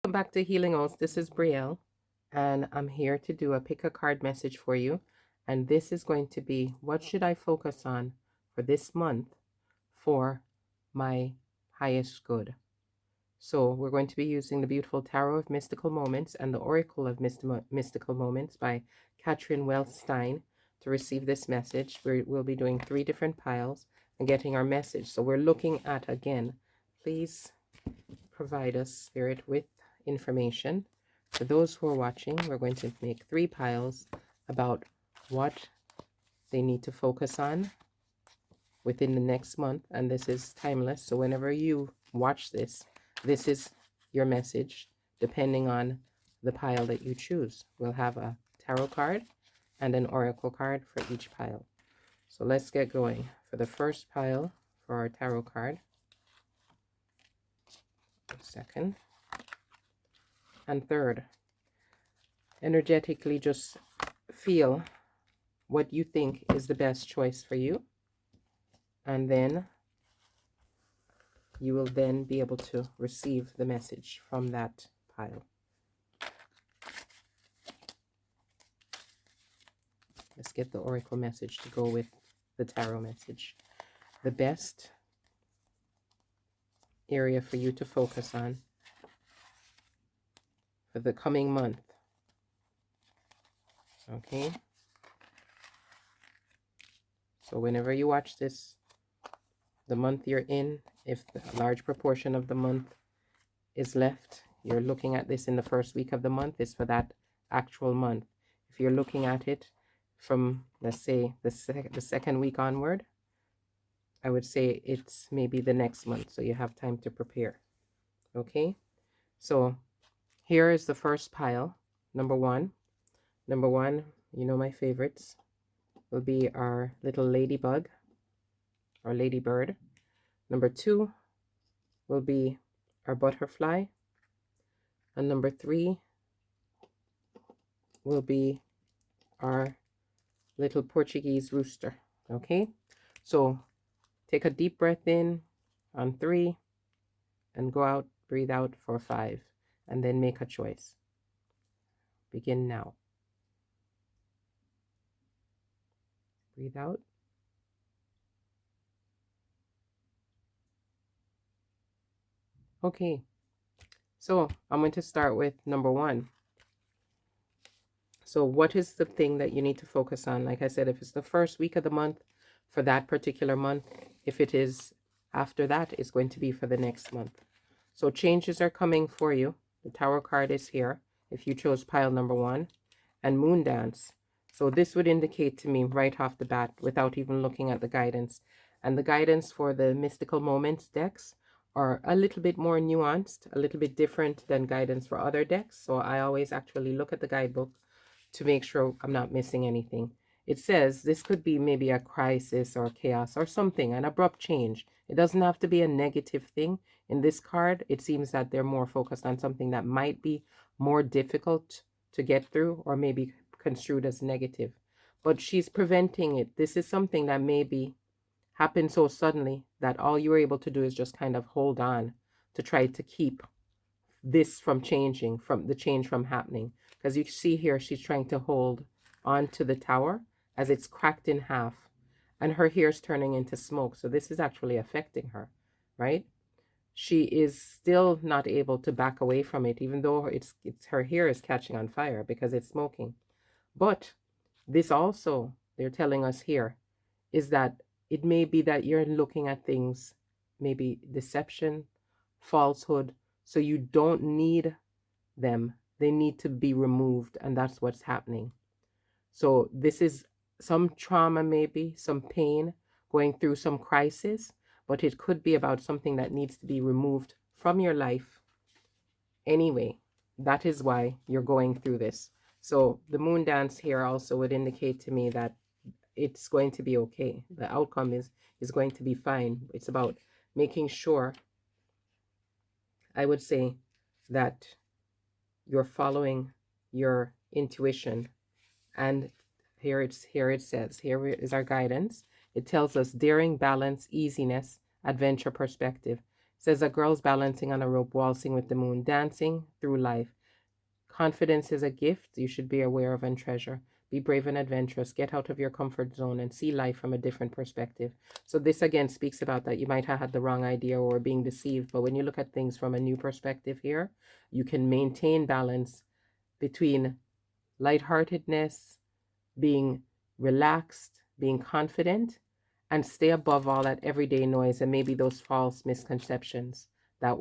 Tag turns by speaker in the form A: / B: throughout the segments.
A: welcome back to Healing Oaths. This is Brielle, and I'm here to do a pick a card message for you. And this is going to be, what should I focus on for this month for my highest good? So we're going to be using the beautiful Tarot of Mystical Moments and the Oracle of Mystical Moments by Katrin Welstein to receive this message. We'll be doing 3 different piles and getting our message. So we're looking at, again, please provide us, Spirit, with information. For those who are watching, we're going to make 3 piles about what they need to focus on within the next month, and this is timeless. So whenever you watch this, this is your message, depending on the pile that you choose. We'll have a tarot card and an oracle card for each pile. So let's get going. For the first pile, for our tarot card, second and third, energetically just feel what you think is the best choice for you, and then you will then be able to receive the message from that pile. Let's get the oracle message to go with the tarot message. The best area for you to focus on for the coming month. Okay? So whenever you watch this, the month you're in, if a large proportion of the month is left, you're looking at this in the first week of the month, it's for that actual month. If you're looking at it from, let's say, the second week onward, I would say it's maybe the next month, so you have time to prepare. Okay? So here is the first pile, number 1. Number 1, you know my favorites, will be our little ladybug or ladybird. Number 2 will be our butterfly. And number 3 will be our little Portuguese rooster. Okay? So take a deep breath in on 3 and go out, breathe out for 5, and then make a choice. Begin now. Breathe out. Okay, so I'm going to start with number 1. So what is the thing that you need to focus on? Like I said, if it's the first week of the month, for that particular month. If it is after that, it's going to be for the next month. So changes are coming for you. The Tower card is here if you chose pile number 1. And Moon Dance. So this would indicate to me right off the bat, without even looking at the guidance. And the guidance for the Mystical Moments decks are a little bit more nuanced, a little bit different than guidance for other decks. So I always actually look at the guidebook to make sure I'm not missing anything. It says this could be maybe a crisis or chaos or something, an abrupt change. It doesn't have to be a negative thing. In this card, it seems that they're more focused on something that might be more difficult to get through or maybe construed as negative. But she's preventing it. This is something that maybe happened so suddenly that all you were able to do is just kind of hold on to try to keep this from changing, from the change from happening. Because you see here, she's trying to hold on to the tower as it's cracked in half, and her hair is turning into smoke. So this is actually affecting her, right? She is still not able to back away from it, even though it's her hair is catching on fire because it's smoking. But this also, they're telling us here, is that it may be that you're looking at things, maybe deception, falsehood, so you don't need them. They need to be removed, and that's what's happening. So this is some trauma, maybe some pain, going through some crisis, but it could be about something that needs to be removed from your life. Anyway, that is why you're going through this. So the Moon Dance here also would indicate to me that it's going to be okay. The outcome is going to be fine. It's about making sure, I would say, that you're following your intuition. And here it says, here is our guidance. It tells us daring, balance, easiness, adventure, perspective. says a girl's balancing on a rope, waltzing with the moon, dancing through life. Confidence is a gift you should be aware of and treasure. Be brave and adventurous. Get out of your comfort zone and see life from a different perspective. So this again speaks about that you might have had the wrong idea or being deceived, but when you look at things from a new perspective here, you can maintain balance between lightheartedness, being relaxed, being confident, and stay above all that everyday noise and maybe those false misconceptions that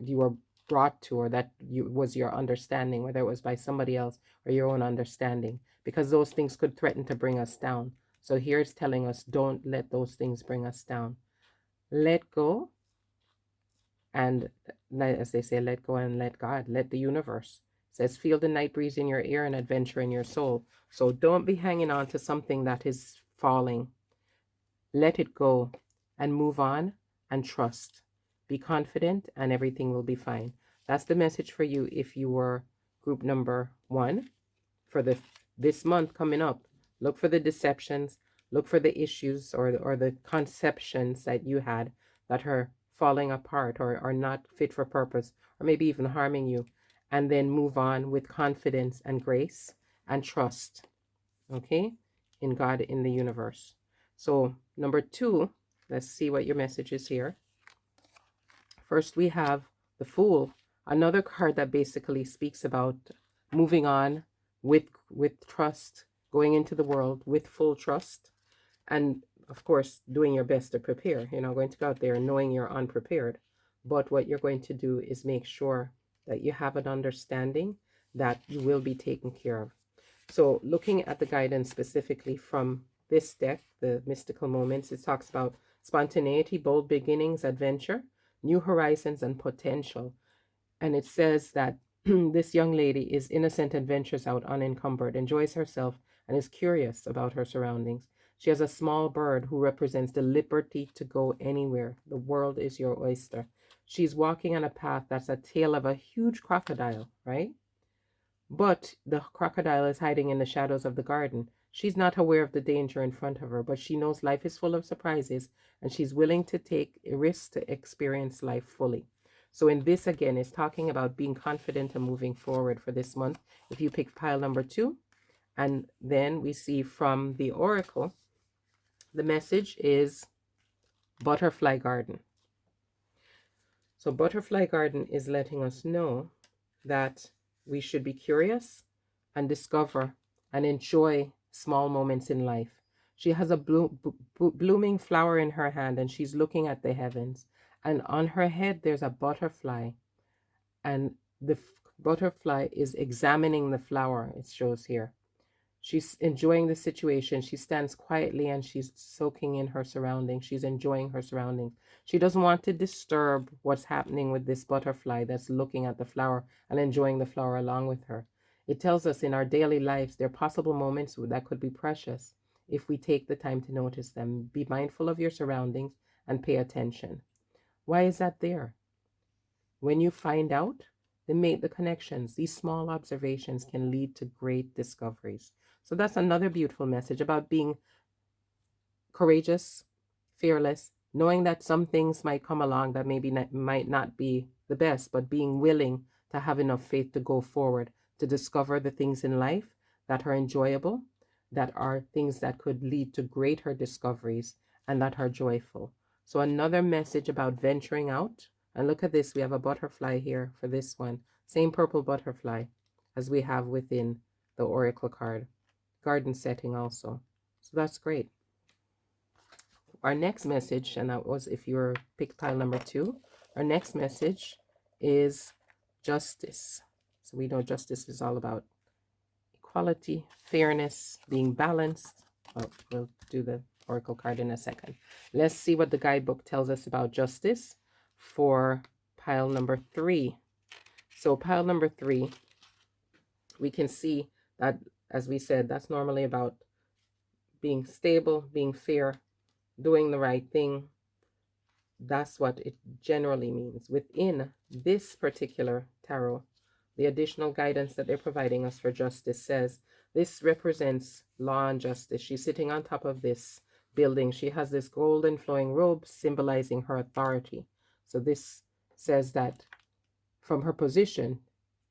A: you were brought to, or that was your understanding, whether it was by somebody else or your own understanding, because those things could threaten to bring us down. So here it's telling us, don't let those things bring us down. Let go, and as they say, let go and let God, let the universe. It says, feel the night breeze in your ear and adventure in your soul. So don't be hanging on to something that is falling. Let it go and move on and trust. Be confident and everything will be fine. That's the message for you if you were group number 1 for this month coming up. Look for the deceptions, look for the issues or the conceptions that you had that are falling apart or are not fit for purpose or maybe even harming you, and then move on with confidence and grace and trust, okay, in God, in the universe. So number 2, let's see what your message is here. First we have the Fool, another card that basically speaks about moving on with trust, going into the world with full trust, and of course doing your best to prepare. You're not going to go out there knowing you're unprepared, but what you're going to do is make sure that you have an understanding that you will be taken care of. So looking at the guidance specifically from this deck, the Mystical Moments, it talks about spontaneity, bold beginnings, adventure, new horizons, and potential. And it says that this young lady is innocent and ventures out unencumbered, enjoys herself, and is curious about her surroundings. She has a small bird who represents the liberty to go anywhere. The world is your oyster. She's walking on a path that's a tail of a huge crocodile, right? But the crocodile is hiding in the shadows of the garden. She's not aware of the danger in front of her, but she knows life is full of surprises, and she's willing to take a risk to experience life fully. So in this, again, is talking about being confident and moving forward for this month. If you pick pile number 2, and then we see from the oracle, the message is Butterfly Garden. So Butterfly Garden is letting us know that we should be curious and discover and enjoy small moments in life. She has a blooming flower in her hand, and she's looking at the heavens. And on her head, there's a butterfly. And the butterfly is examining the flower, it shows here. She's enjoying the situation. She stands quietly and she's soaking in her surroundings. She's enjoying her surroundings. She doesn't want to disturb what's happening with this butterfly that's looking at the flower and enjoying the flower along with her. It tells us in our daily lives there are possible moments that could be precious if we take the time to notice them. Be mindful of your surroundings and pay attention. Why is that there? When you find out, then make the connections. These small observations can lead to great discoveries. So that's another beautiful message about being courageous, fearless, knowing that some things might come along that maybe might not be the best, but being willing to have enough faith to go forward, to discover the things in life that are enjoyable, that are things that could lead to greater discoveries and that are joyful. So another message about venturing out. And look at this, we have a butterfly here for this one. Same purple butterfly as we have within the oracle card. Garden setting also. So that's great. Our next message, and that was if you were pick pile number 2, our next message is justice. So we know justice is all about equality, fairness, being balanced. Oh, we'll do the oracle card in a second. Let's see what the guidebook tells us about justice for pile number 3. So pile number 3, we can see that, as we said, that's normally about being stable, being fair, doing the right thing. That's what it generally means. Within this particular tarot, the additional guidance that they're providing us for justice says this represents law and justice. She's sitting on top of this building. She has this golden flowing robe symbolizing her authority. So this says that from her position,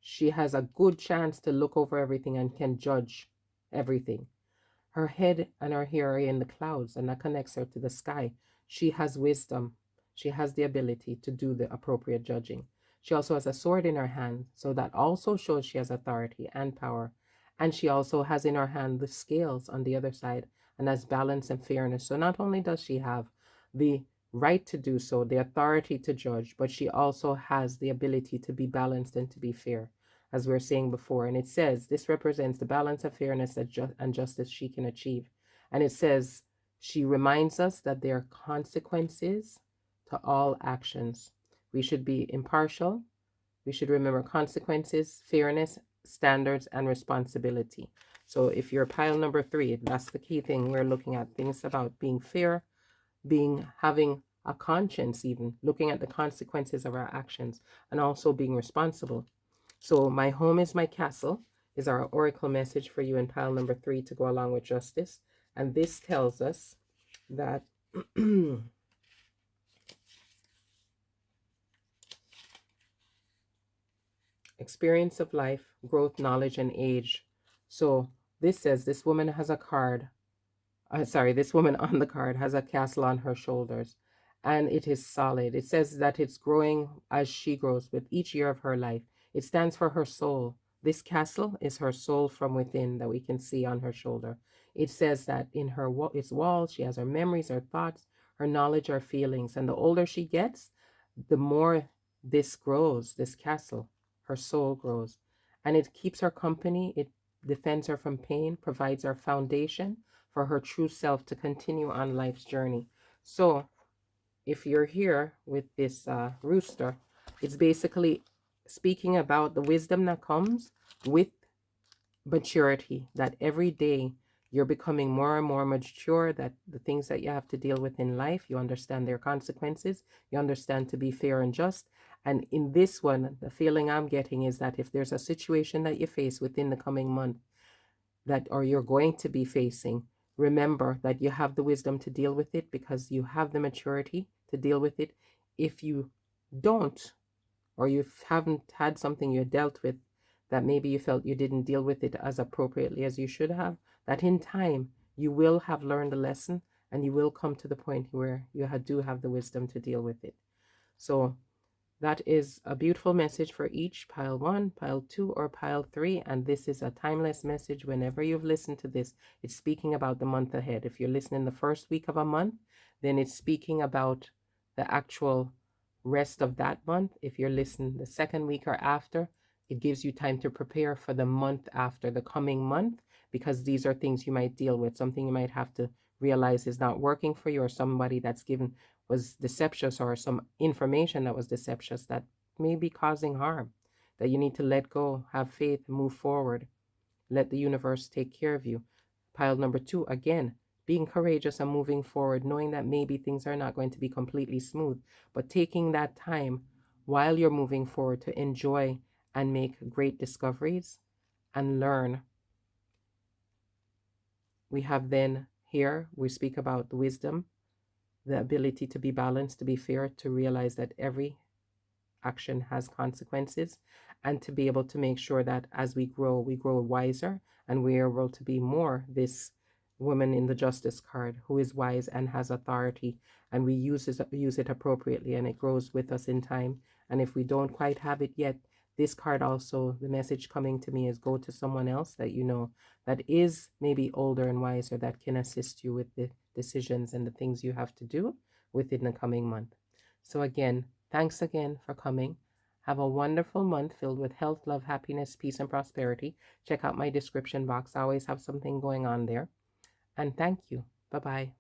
A: she has a good chance to look over everything and can judge everything. Her head and her hair are in the clouds, and that connects her to the sky. She has wisdom. She has the ability to do the appropriate judging. She also has a sword in her hand, so that also shows she has authority and power. And she also has in her hand the scales on the other side and has balance and fairness. So not only does she have the right to do so, the authority to judge, but she also has the ability to be balanced and to be fair, as we were saying before. And it says this represents the balance of fairness and justice she can achieve. And it says she reminds us that there are consequences to all actions. We should be impartial. We should remember consequences, fairness, standards, and responsibility. So if you're pile number 3, that's the key thing. We're looking at things about being fair, having a conscience, even looking at the consequences of our actions, and also being responsible. So my home is my castle is our oracle message for you in pile number 3 to go along with justice. And this tells us that experience of life, growth, knowledge, and age. So this says this woman has a card. This woman on the card has a castle on her shoulders, and it is solid. It says that it's growing as she grows with each year of her life. It stands for her soul. This castle is her soul from within that we can see on her shoulder. It says that in its walls, she has her memories, her thoughts, her knowledge, her feelings. And the older she gets, the more this grows, this castle, her soul grows. And it keeps her company. It defends her from pain, provides her foundation for her true self to continue on life's journey. So if you're here with this rooster, it's basically speaking about the wisdom that comes with maturity, that every day you're becoming more and more mature, that the things that you have to deal with in life, you understand their consequences, you understand to be fair and just. And in this one, the feeling I'm getting is that if there's a situation that you face within the coming month, that or you're going to be facing, remember that you have the wisdom to deal with it because you have the maturity to deal with it. If you don't, or you haven't had something you dealt with that maybe you felt you didn't deal with it as appropriately as you should have, that in time you will have learned a lesson and you will come to the point where you do have the wisdom to deal with it. So that is a beautiful message for each pile 1, pile 2, or pile 3. And this is a timeless message. Whenever you've listened to this, it's speaking about the month ahead. If you're listening the first week of a month, then it's speaking about the actual rest of that month. If you're listening the second week or after, it gives you time to prepare for the month after, the coming month, because these are things you might deal with, something you might have to realize is not working for you, or somebody that's was deceptious, or some information that was deceptious that may be causing harm, that you need to let go, have faith, move forward, let the universe take care of you. Pile number 2, again, being courageous and moving forward, knowing that maybe things are not going to be completely smooth, but taking that time while you're moving forward to enjoy and make great discoveries and learn. We have then here, we speak about the wisdom, the ability to be balanced, to be fair, to realize that every action has consequences, and to be able to make sure that as we grow wiser, and we are able to be more this woman in the justice card who is wise and has authority, and we use it appropriately, and it grows with us in time. And if we don't quite have it yet, this card also, the message coming to me is go to someone else that you know that is maybe older and wiser, that can assist you with the decisions and the things you have to do within the coming month. So again, thanks again for coming. Have a wonderful month filled with health, love, happiness, peace, and prosperity. Check out my description box. I always have something going on there. And thank you. Bye-bye.